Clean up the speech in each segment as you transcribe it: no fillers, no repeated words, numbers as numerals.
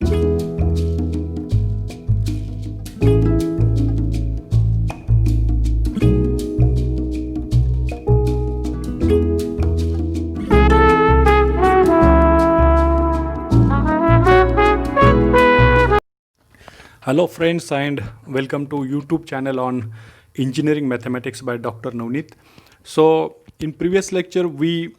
Hello friends and welcome to YouTube channel on Engineering Mathematics by Dr. Navneet. So in previous lecture we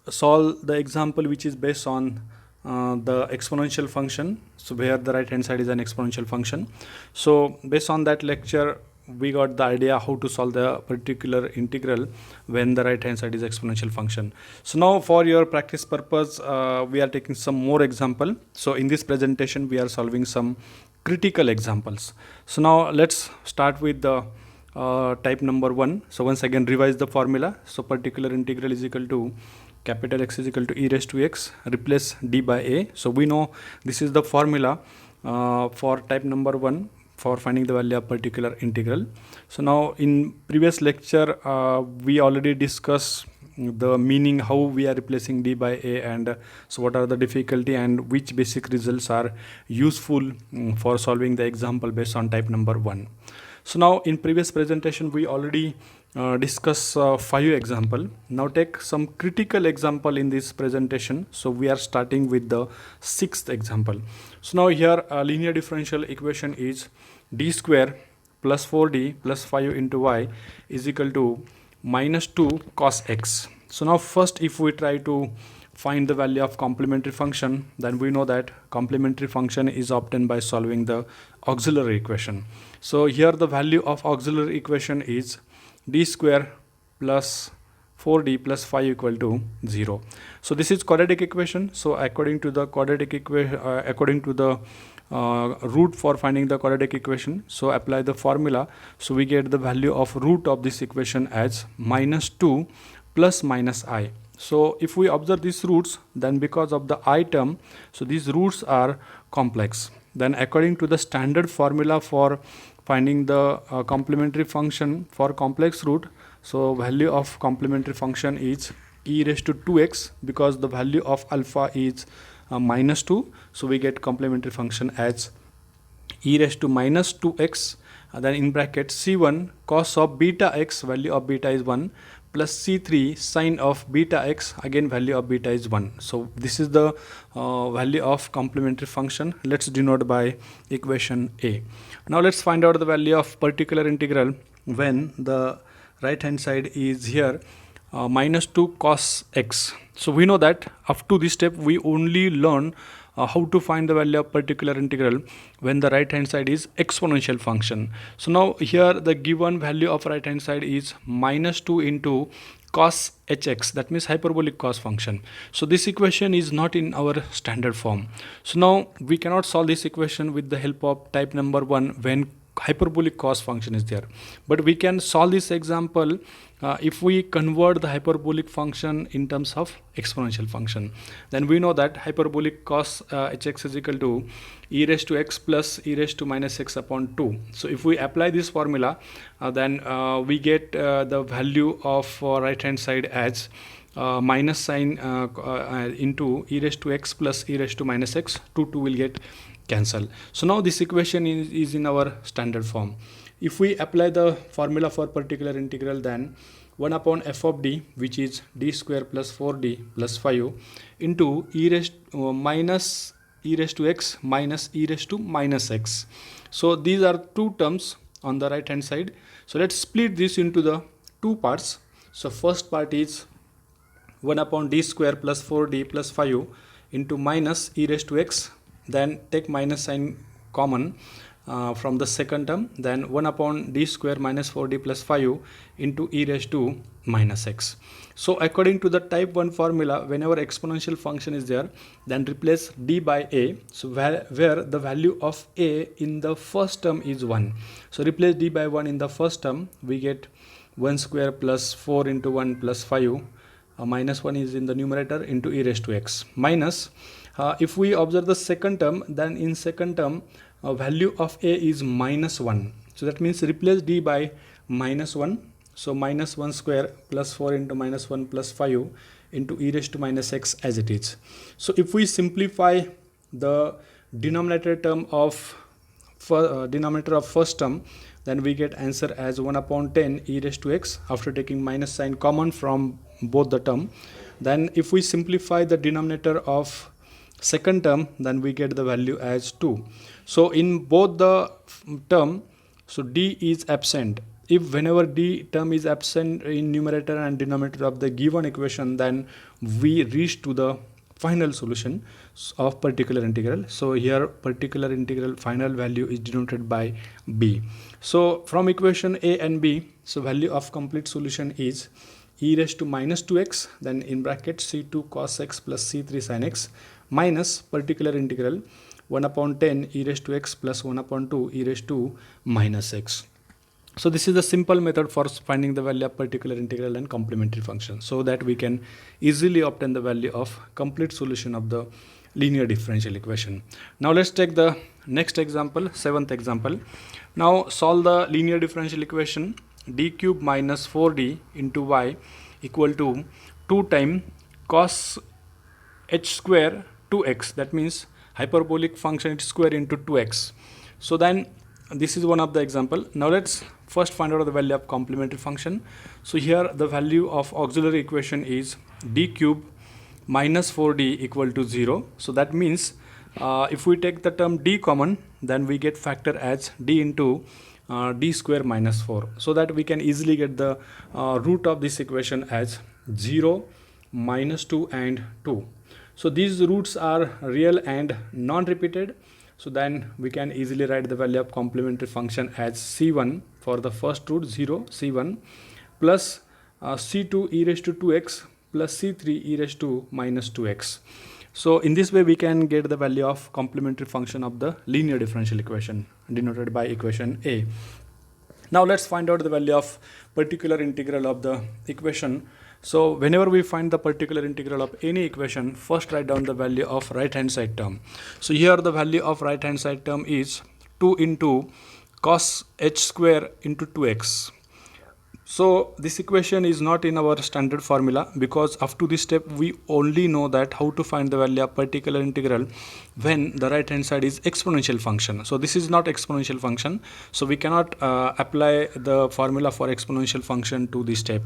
solved the example which is based on the exponential function. So where the right hand side is an exponential function. So based on that lecture we got the idea how to solve the particular integral when the right hand side is exponential function. So now for your practice purpose we are taking some more example. So in this presentation we are solving some critical examples. So now let's start with the type number 1. So once again revise the formula. So particular integral is equal to capital X is equal to e raised to x, replace d by a. So we know this is the formula for type number 1 for finding the value of particular integral. So now in previous lecture we already discussed the meaning, how we are replacing d by a, and so what are the difficulty and which basic results are useful for solving the example based on type number 1. So now in previous presentation we already discuss 5 example. Now take some critical example in this presentation. So we are starting with the 6th example. So now here a linear differential equation is d square plus 4d plus 5 into y is equal to minus 2 cos x. So now first if we try to find the value of complementary function, then we know that complementary function is obtained by solving the auxiliary equation. So here the value of auxiliary equation is d square plus 4d plus 5 equal to 0. So this is quadratic equation. So according to the quadratic equation, according to the root for finding the quadratic equation, so apply the formula. So we get the value of root of this equation as minus 2 plus minus I. So if we observe these roots, then because of the I term, so these roots are complex. Then according to the standard formula for finding the complementary function for complex root, so value of complementary function is e raised to 2x, because the value of alpha is minus 2. So we get complementary function as e raised to minus 2x, then in bracket c1 cos of beta x, value of beta is 1, plus c3 sine of beta x, again value of beta is 1. So this is the value of complementary function. Let's denote by equation A. Now let's find out the value of particular integral when the right hand side is here minus 2 cos x. So we know that up to this step we only learn how to find the value of particular integral when the right hand side is exponential function. So now here the given value of right hand side is minus 2 into cos hx, that means hyperbolic cos function. So this equation is not in our standard form. So now we cannot solve this equation with the help of type number 1 when hyperbolic cos function is there, but we can solve this example if we convert the hyperbolic function in terms of exponential function. Then we know that hyperbolic cos hx is equal to e raised to x plus e raised to minus x upon 2. So if we apply this formula then we get the value of right hand side as minus sign into e raised to x plus e raised to minus x, 2 will get cancel. So now this equation is in our standard form. If we apply the formula for particular integral, then 1 upon f of d, which is d square plus 4d plus 5 into e raised minus e raised to x minus e raised to minus x. So these are two terms on the right hand side. So let's split this into the two parts. So first part is 1 upon d square plus 4d plus 5 into minus e raised to x, then take minus sign common from the second term, then 1 upon d square minus 4d plus 5 into e raised to minus x. So according to the type 1 formula, whenever exponential function is there, then replace d by a. So where the value of a in the first term is 1. So replace d by 1 in the first term, we get 1 square plus 4 into 1 plus 5, minus 1 is in the numerator, into e raised to x, minus if we observe the second term, then in second term value of a is minus 1. So that means replace d by minus 1. So minus 1 square plus 4 into minus 1 plus 5 into e raised to minus x as it is. So if we simplify the denominator term of denominator of first term, then we get answer as 1 upon 10 e raised to x after taking minus sign common from both the term. Then if we simplify the denominator of second term, then we get the value as 2. So in both the term, so d is absent. If whenever d term is absent in numerator and denominator of the given equation, then we reach to the final solution of particular integral. So here particular integral final value is denoted by b. So from equation a and b, so value of complete solution is e raised to minus 2x, then in bracket c2 cos x plus c3 sin x minus particular integral 1 upon 10 e raised to x plus 1 upon 2 e raised to minus x. So this is the simple method for finding the value of particular integral and complementary function, so that we can easily obtain the value of complete solution of the linear differential equation. Now let's take the next example, seventh example. Now solve the linear differential equation d cube minus 4d into y equal to 2 times cos h square 2x, that means hyperbolic function h square into 2x. So then this is one of the example. Now let's first find out the value of complementary function. So here the value of auxiliary equation is d cube minus 4d equal to 0. So that means if we take the term d common, then we get factor as d into d square minus 4, so that we can easily get the root of this equation as 0, minus 2 and 2. So these roots are real and non-repeated. So then we can easily write the value of complementary function as c1 for the first root 0 c1 plus c2 e raised to 2x plus c3 e raised to minus 2x. So in this way we can get the value of complementary function of the linear differential equation denoted by equation A. Now let's find out the value of particular integral of the equation. So whenever we find the particular integral of any equation, first write down the value of right hand side term. So here the value of right hand side term is 2 into cos h square into 2x. So this equation is not in our standard formula, because up to this step we only know that how to find the value of particular integral when the right hand side is exponential function. So this is not exponential function, so we cannot apply the formula for exponential function to this step,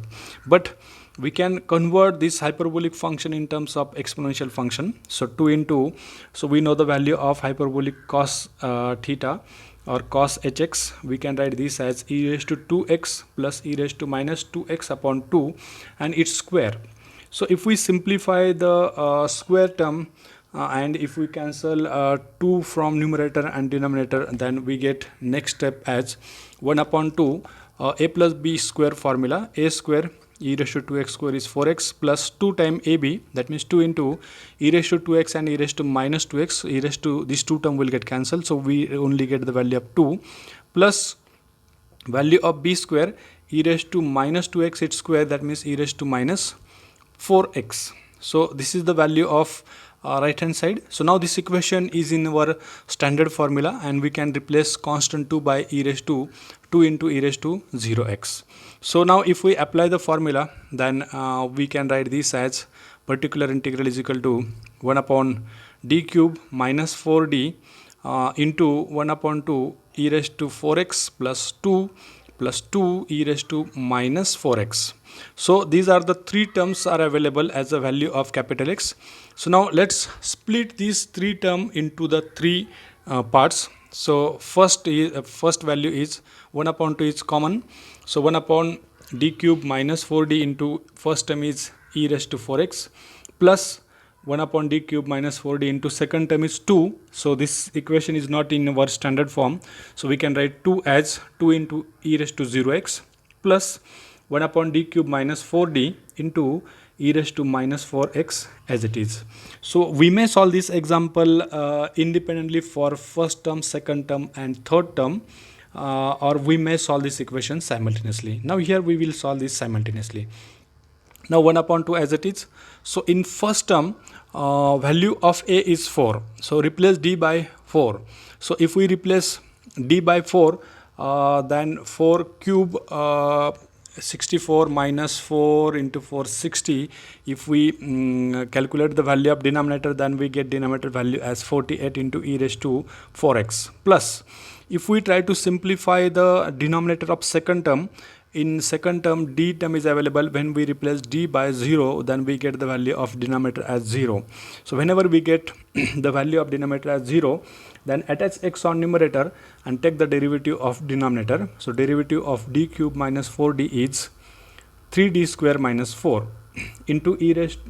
but we can convert this hyperbolic function in terms of exponential function. So 2 into, so we know the value of hyperbolic cos theta or cos hx. We can write this as e raised to 2x plus e raised to minus 2x upon 2 and its square. So if we simplify the square term and if we cancel 2 from numerator and denominator, then we get next step as 1 upon 2 a plus b square formula, a square e raised to 2x square is 4x plus 2 times ab, that means 2 into e raised to 2x and e raised to minus 2x, e raised to this 2 term will get cancelled, so we only get the value of 2 plus value of b square e raised to minus 2x its square, that means e raised to minus 4x. So this is the value of right hand side. So now this equation is in our standard formula and we can replace constant 2 by e raised to 2 into e raised to 0x. So now if we apply the formula, then we can write this as particular integral is equal to 1 upon d cube minus 4d into 1 upon 2 e raised to 4x plus 2 e raised to minus 4x. So these are the three terms are available as a value of capital X. So now let's split these three terms into the three parts. So first value is 1 upon 2 is common. So 1 upon d cube minus 4d into first term is e raised to 4x plus 1 upon d cube minus 4d into second term is 2. So this equation is not in our standard form. So we can write 2 as 2 into e raised to 0x plus 1 upon d cube minus 4d into e raised to minus 4x as it is. So we may solve this example independently for first term, second term and third term, or we may solve this equation simultaneously. Now here we will solve this simultaneously. Now 1 upon 2 as it is. So in first term value of a is 4. So replace d by 4. So if we replace d by 4, then 4 cube 64 minus 4 into 460. If we calculate the value of denominator, then we get denominator value as 48 into e raised to 4x. Plus, if we try to simplify the denominator of second term, in second term d term is available. When we replace d by 0, then we get the value of denominator as 0. So whenever we get the value of denominator as 0, then attach x on numerator and take the derivative of denominator. So derivative of d cube minus 4d is 3d square minus 4 into e raised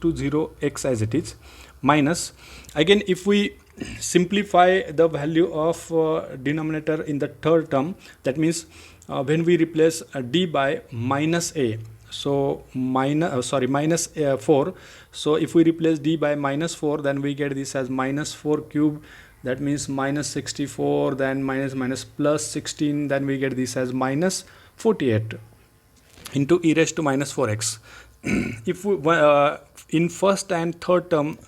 to 0 x as it is, minus, again if we simplify the value of denominator in the third term, that means when we replace d by minus a, so minus 4. So if we replace d by minus 4, then we get this as minus 4 cube, that means minus 64, then minus plus 16, then we get this as minus 48 into e raised to minus 4x. If we in first and third term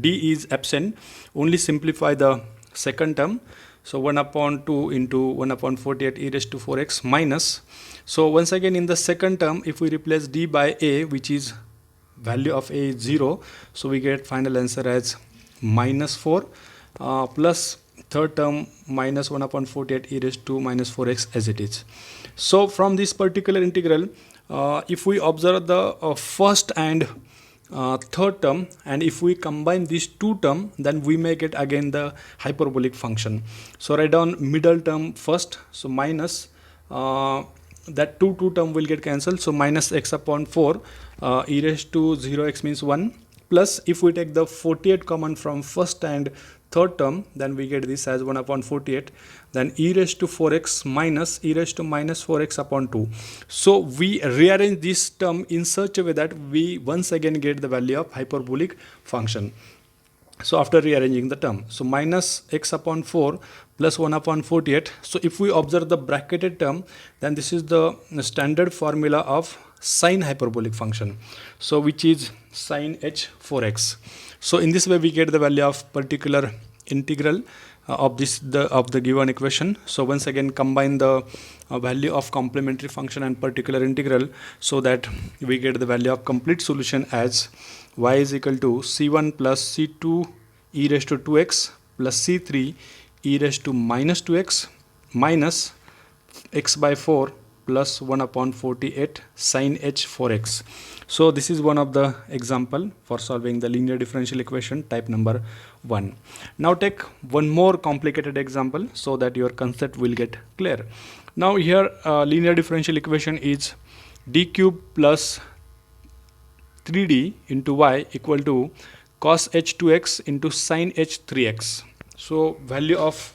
d is absent, only simplify the second term. So 1 upon 2 into 1 upon 48 e raised to 4x minus. So once again in the second term, if we replace d by a, which is value of a is 0, so we get final answer as minus 4 plus third term minus 1 upon 48 e raised to minus 4x as it is. So from this particular integral, if we observe the first and third term, and if we combine these two terms, then we may get again the hyperbolic function. So write down middle term first, so minus that two term will get cancelled, so minus x upon 4 e raised to 0x means 1, plus if we take the 48 common from first and third term, then we get this as 1 upon 48, then e raised to 4x minus e raised to minus 4x upon 2. So we rearrange this term in such a way that we once again get the value of hyperbolic function. So after rearranging the term, so minus x upon 4 plus 1 upon 48. So if we observe the bracketed term, then this is the standard formula of sine hyperbolic function, so which is sine h 4x. So in this way we get the value of particular integral of the given equation. So once again combine the value of complementary function and particular integral, so that we get the value of complete solution as y is equal to c1 plus c2 e raised to 2x plus c3 e raised to minus 2x minus x by 4 plus 1 upon 48 sine h 4x. So this is one of the example for solving the linear differential equation type number 1. Now take one more complicated example so that your concept will get clear. Now here linear differential equation is d cube plus 3d into y equal to cos h 2x into sine h 3x. So value of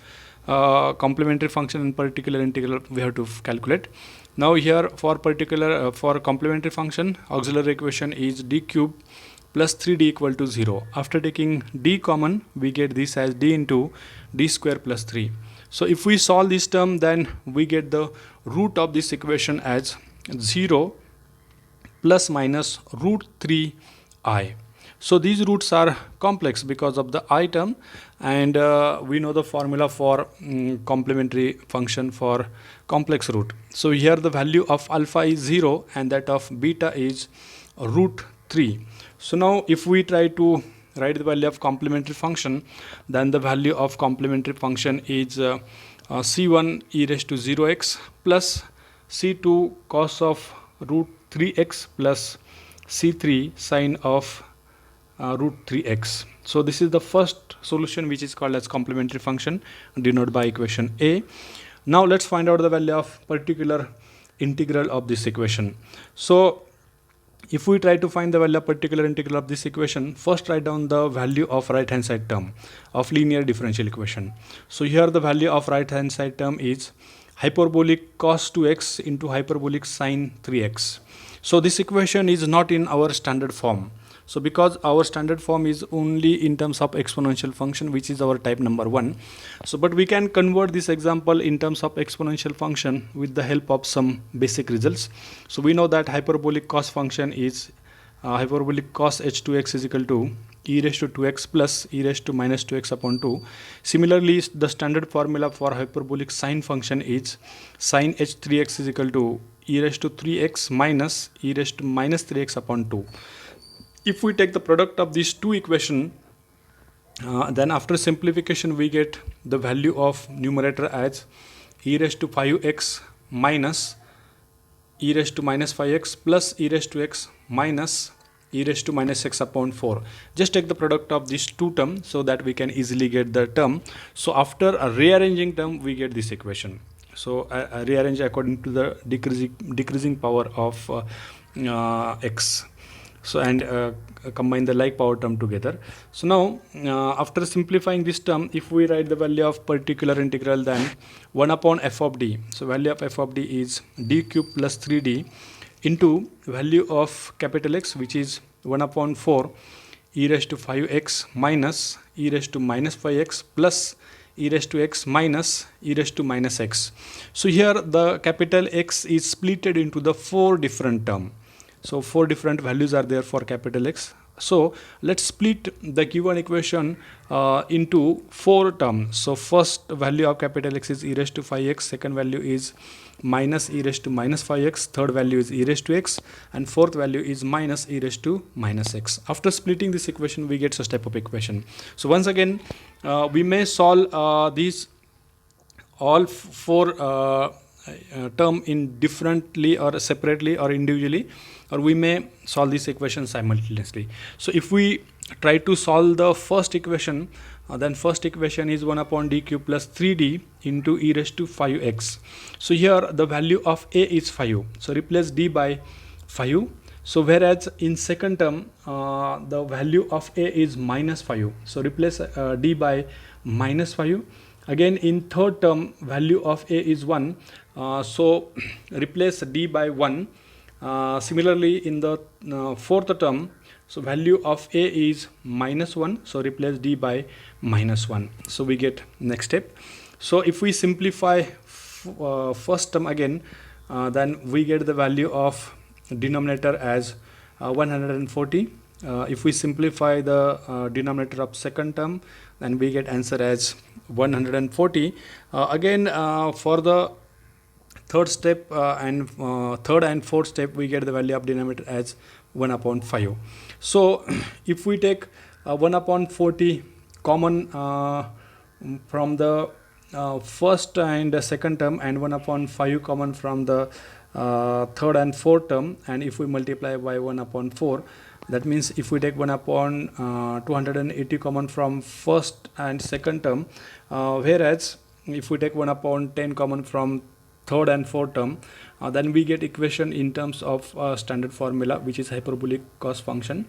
complementary function and particular integral we have to calculate. Now here for particular for complementary function, auxiliary equation is d cube plus 3d equal to 0. After taking d common, we get this as d into d square plus 3. So if we solve this term, then we get the root of this equation as 0 plus minus root 3i. So these roots are complex because of the I term, and we know the formula for complementary function for complex root. So here the value of alpha is 0 and that of beta is root 3. So now if we try to write the value of complementary function, then the value of complementary function is c1 e raised to 0x plus c2 cos of root 3x plus c3 sine of root 3x. So this is the first solution, which is called as complementary function, denoted by equation A. Now let's find out the value of particular integral of this equation. So if we try to find the value of particular integral of this equation, first write down the value of right hand side term of linear differential equation. So here the value of right hand side term is hyperbolic cos 2x into hyperbolic sine 3x. So this equation is not in our standard form. So because our standard form is only in terms of exponential function, which is our type number 1. So but we can convert this example in terms of exponential function with the help of some basic results. So we know that hyperbolic cos function is hyperbolic cos h2x is equal to e raised to 2x plus e raised to minus 2x upon 2. Similarly, the standard formula for hyperbolic sine function is sine h3x is equal to e raised to 3x minus e raised to minus 3x upon 2. If we take the product of these two equations, then after simplification we get the value of numerator as e raised to 5x minus e raised to minus 5x plus e raised to x minus e raised to minus x upon 4. Just take the product of these two terms so that we can easily get the term. So after a rearranging term we get this equation. So I rearrange according to the decreasing power of x. So and combine the like power term together. So now after simplifying this term, if we write the value of particular integral, then 1 upon f of d. So value of f of d is d cube plus 3d into value of capital X, which is 1 upon 4 e raised to 5x minus e raised to minus 5x plus e raised to x minus e raised to minus x. So here the capital X is splitted into the 4 different terms. So 4 different values are there for capital X. So let's split the given equation into 4 terms. So first value of capital X is e raised to 5x, second value is minus e raised to minus 5x, third value is e raised to x, and fourth value is minus e raised to minus x. After splitting this equation we get such type of equation. So once again we may solve these all 4 term in differently or separately or individually, or we may solve this equation simultaneously. So if we try to solve the first equation, then first equation is 1 upon d cube plus 3d into e raised to 5x. So here the value of a is 5, so replace d by 5. So whereas in second term the value of a is minus 5, so replace d by minus 5. Again in third term value of a is 1, so replace d by 1. Similarly in the fourth term, so value of a is minus 1, so replace d by minus 1. So we get next step. So if we simplify first term again, then we get the value of denominator as 140. If we simplify the denominator of second term, then we get answer as 140. Again for the third step and third and fourth step we get the value of denominator as 1 upon 5. So if we take 1 upon 40 common from the first and second term, and 1 upon 5 common from the third and fourth term, and if we multiply by 1 upon 4, that means if we take 1 upon 280 common from first and second term, whereas if we take 1 upon 10 common from third and fourth term, then we get equation in terms of standard formula, which is hyperbolic cos function.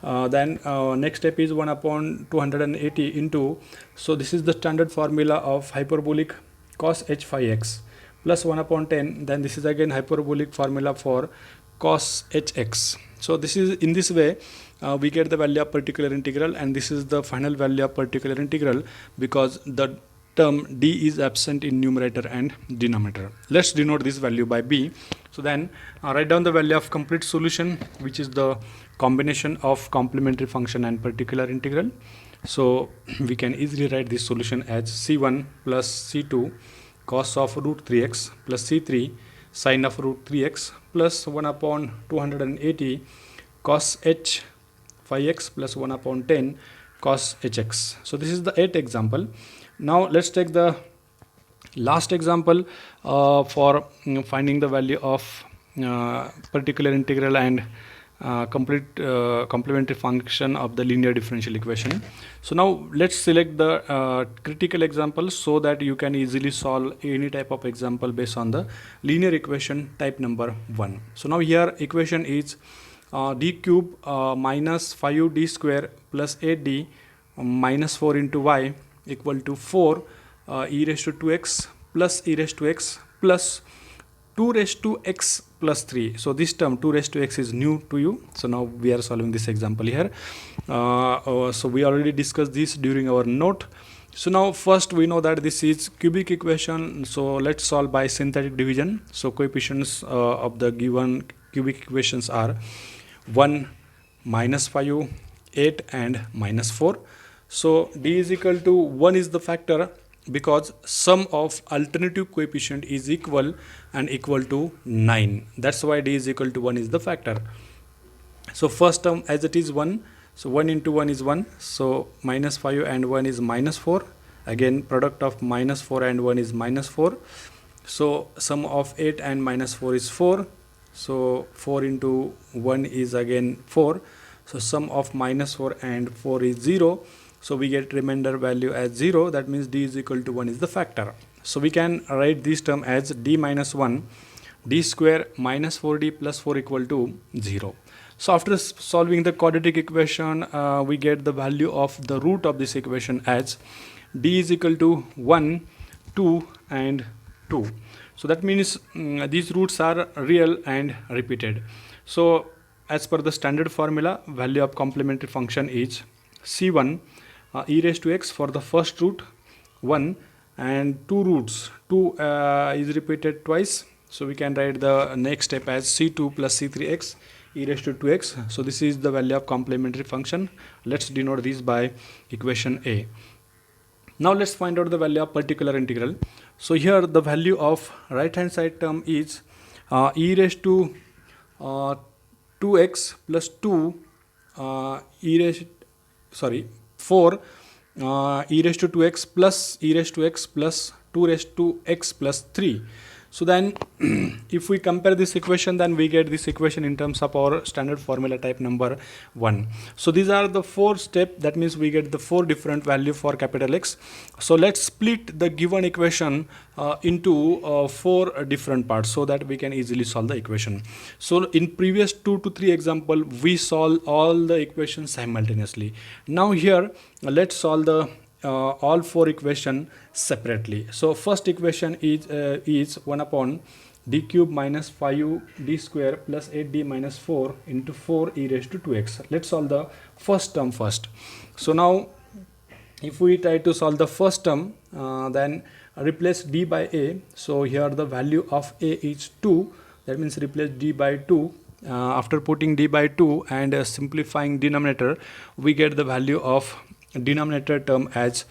Then next step is 1 upon 280 into, so this is the standard formula of hyperbolic cos h phi x plus 1 upon 10, then this is again hyperbolic formula for cos hx. So this is in this way we get the value of particular integral, and this is the final value of particular integral because the term d is absent in numerator and denominator. Let's denote this value by b. So then write down the value of complete solution, which is the combination of complementary function and particular integral. So we can easily write this solution as c1 plus c2 cos of root 3x plus c3 sine of root 3x plus 1 upon 280 cos h phi x plus 1 upon 10 cos hx. So this is the 8th example. Now let's take the last example for finding the value of particular integral and complementary function of the linear differential equation. So now let's select the critical example so that you can easily solve any type of example based on the linear equation type number 1. So now here equation is d cube minus 5d square plus 8d minus 4 into y equal to 4 e raised to 2x plus e raised to x plus 2 raised to x plus 3. So this term 2 raised to x is new to you. So now we are solving this example here. So we already discussed this during our note. So now first we know that this is cubic equation. So let's solve by synthetic division. So coefficients of the given cubic equations are 1, minus 5, 8 and minus 4. So d is equal to 1 is the factor because sum of alternative coefficient is equal and equal to 9. That's why d is equal to 1 is the factor. So first term as it is 1, so 1 into 1 is 1, so minus 5 and 1 is minus 4. Again product of minus 4 and 1 is minus 4. So sum of 8 and minus 4 is 4. So 4 into 1 is again 4. So sum of minus 4 and 4 is 0. So we get remainder value as 0. That means d is equal to 1 is the factor. So we can write this term as d minus 1, d square minus 4d plus 4 equal to 0. So after solving the quadratic equation, we get the value of the root of this equation as d is equal to 1, 2 and 2. So that means these roots are real and repeated. So as per the standard formula, value of complementary function is c1 e raised to x for the first root 1 and 2 roots. 2 is repeated twice. So we can write the next step as c2 plus c3x e raised to 2x. So this is the value of complementary function. Let's denote this by equation A. Now let's find out the value of particular integral. So here the value of right hand side term is e raised to 2x plus 2 4 e raised to 2x plus e raised to x plus 2 raised to x plus 3. So then if we compare this equation, then we get this equation in terms of our standard formula type number 1. So these are the 4 steps. That means we get the 4 different value for capital X. So let's split the given equation into 4 different parts so that we can easily solve the equation. So in previous 2 to 3 example, we solve all the equations simultaneously. Now here let's solve the all 4 equation separately. So first equation is 1 upon d cube minus 5d square plus 8d minus 4 into 4 e raised to 2x. Let's solve the first term first. So now if we try to solve the first term, then replace d by a. So here the value of a is 2. That means replace d by 2. After putting d by 2 and simplifying denominator, we get the value of denominator term as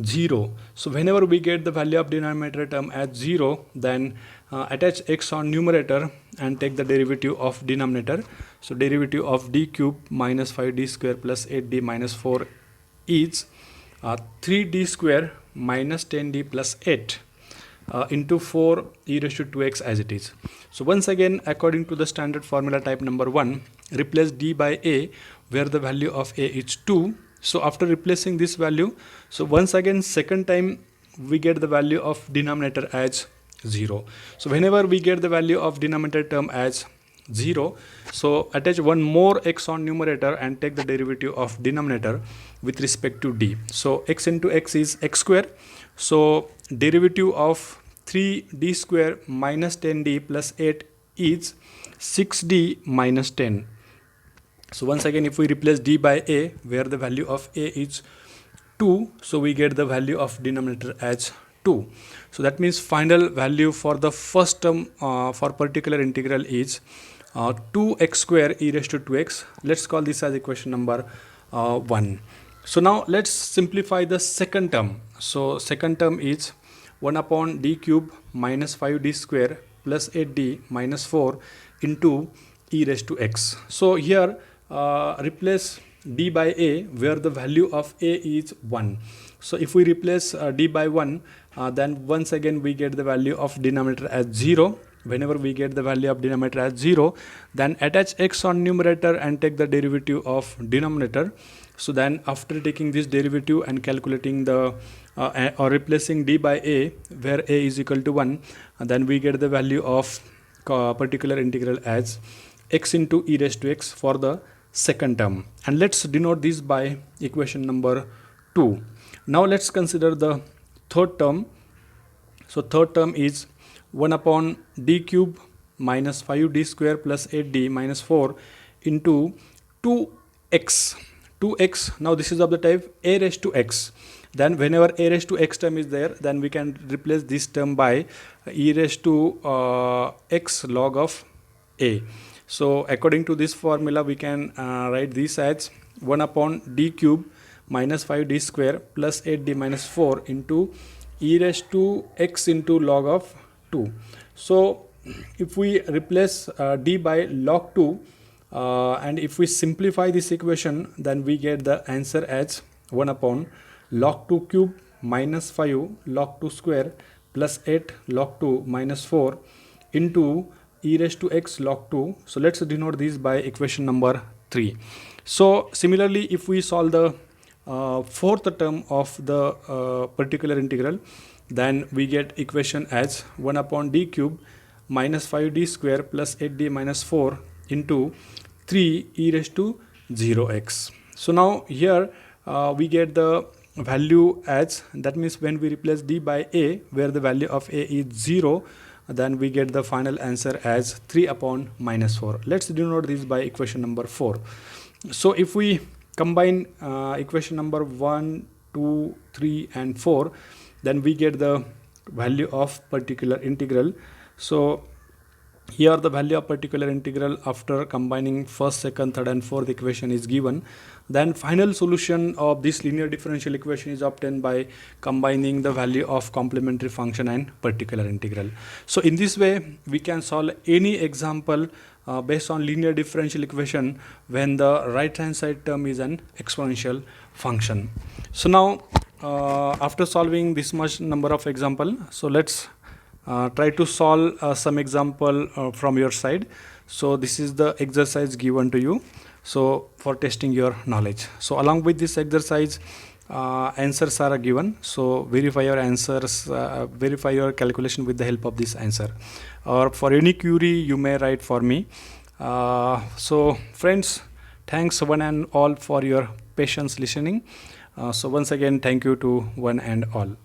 0. So whenever we get the value of denominator term as 0, then attach x on numerator and take the derivative of denominator. So derivative of d cube minus 5d square plus 8d minus 4 is 3d square minus 10d plus 8 into 4 e raised to 2x as it is. So once again, according to the standard formula type number 1, replace d by a, where the value of a is 2. So after replacing this value, so once again second time we get the value of denominator as 0. So whenever we get the value of denominator term as 0, so attach one more x on numerator and take the derivative of denominator with respect to d. So x into x is x square. So derivative of 3d square minus 10d plus 8 is 6d minus 10. So once again, if we replace d by a, where the value of a is 2, so we get the value of denominator as 2. So that means final value for the first term for particular integral is 2x square e raised to 2x. Let's call this as equation number 1. So now let's simplify the second term. So second term is 1 upon d cube minus 5d square plus 8d minus 4 into e raised to x. So here replace d by a, where the value of a is 1. So if we replace d by 1, then once again we get the value of denominator as 0. Whenever we get the value of denominator as 0, then attach x on numerator and take the derivative of denominator. So then after taking this derivative and calculating the or replacing d by a, where a is equal to 1, then we get the value of particular integral as x into e raised to x for the second term. And let's denote this by equation number 2. Now let's consider the third term. So third term is 1 upon d cube minus 5d square plus 8d minus 4 into 2x. 2x, now this is of the type a raised to x. Then whenever a raised to x term is there, then we can replace this term by e raised to x log of a. So according to this formula, we can write this as 1 upon d cube minus 5d square plus 8d minus 4 into e raised to x into log of 2. So if we replace d by log 2 and if we simplify this equation, then we get the answer as 1 upon log 2 cube minus 5 log 2 square plus 8 log 2 minus 4 into e raised to x log 2. So let's denote this by equation number 3. So similarly, if we solve the fourth term of the particular integral, then we get equation as 1 upon d cube minus 5d square plus 8d minus 4 into 3 e raised to 0x. So now here we get the value as, that means when we replace d by a, where the value of a is 0, then we get the final answer as 3 upon minus 4. Let's denote this by equation number 4. So if we combine equation number 1, 2, 3 and 4, then we get the value of particular integral. So here the value of particular integral after combining first, second, third and fourth equation is given. Then final solution of this linear differential equation is obtained by combining the value of complementary function and particular integral. So in this way we can solve any example based on linear differential equation when the right hand side term is an exponential function. So now after solving this much number of example, so let's try to solve some example from your side. So this is the exercise given to you, so for testing your knowledge. So along with this exercise, answers are given, so verify your answers, verify your calculation with the help of this answer, or for any query you may write for me. So friends, thanks one and all for your patience listening. So once again, thank you to one and all.